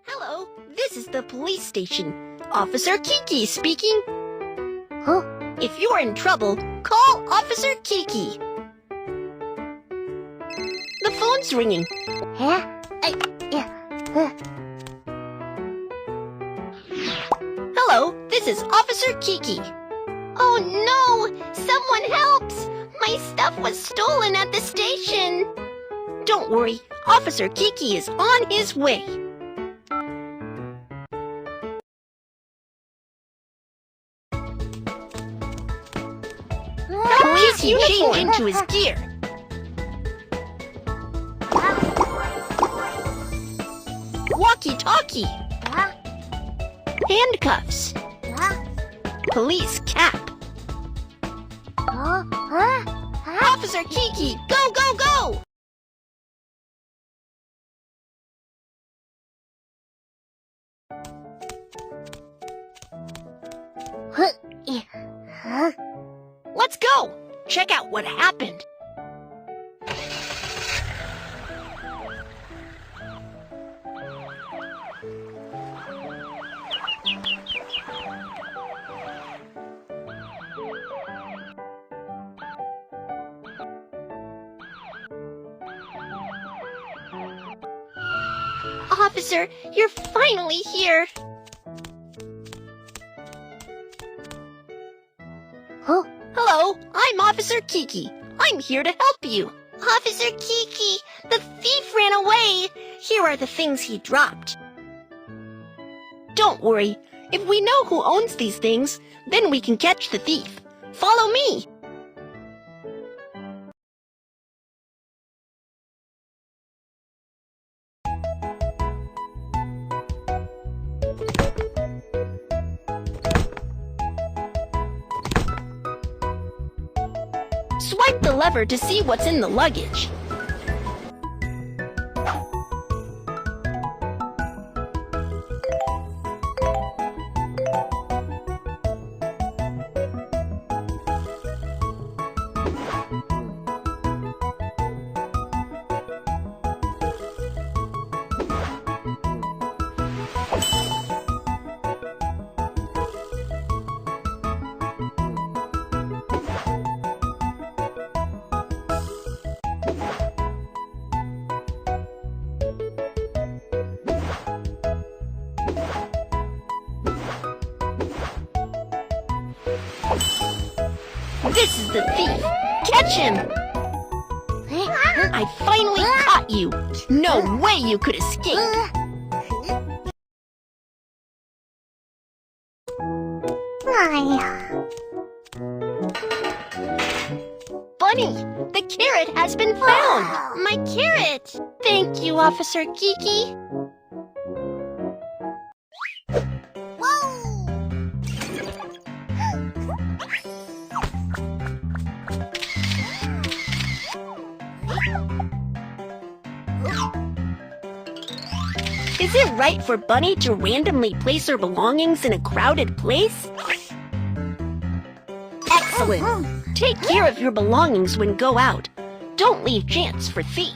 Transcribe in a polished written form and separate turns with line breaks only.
Hello, this is the police station. Officer Kiki speaking.
Huh?
If you're in trouble, call Officer Kiki. The phone's ringing.
Huh?
Hello, this is Officer Kiki. Oh no! Someone helps! My stuff was stolen at the station. Don't worry, Officer Kiki is on his way. Please, he changed into his gear. Walkie-talkie. Handcuffs. Police cap. Officer Kiki, go, go, go! Let's go! Check out what happened. Officer, you're finally here.
Huh?
Hello, I'm Officer Kiki. I'm here to help you. Officer Kiki, the thief ran away. Here are the things he dropped. Don't worry. If we know who owns these things, then we can catch the thief. Follow me. Swipe the lever to see what's in the luggage. This is the thief. Catch him! I finally caught you. No way you could escape. Bunny, the carrot has been found. My carrot. Thank you, Officer Kiki. Is it right for Bunny to randomly place her belongings in a crowded place? Excellent! Take care of your belongings when go out. Don't leave chance for thief.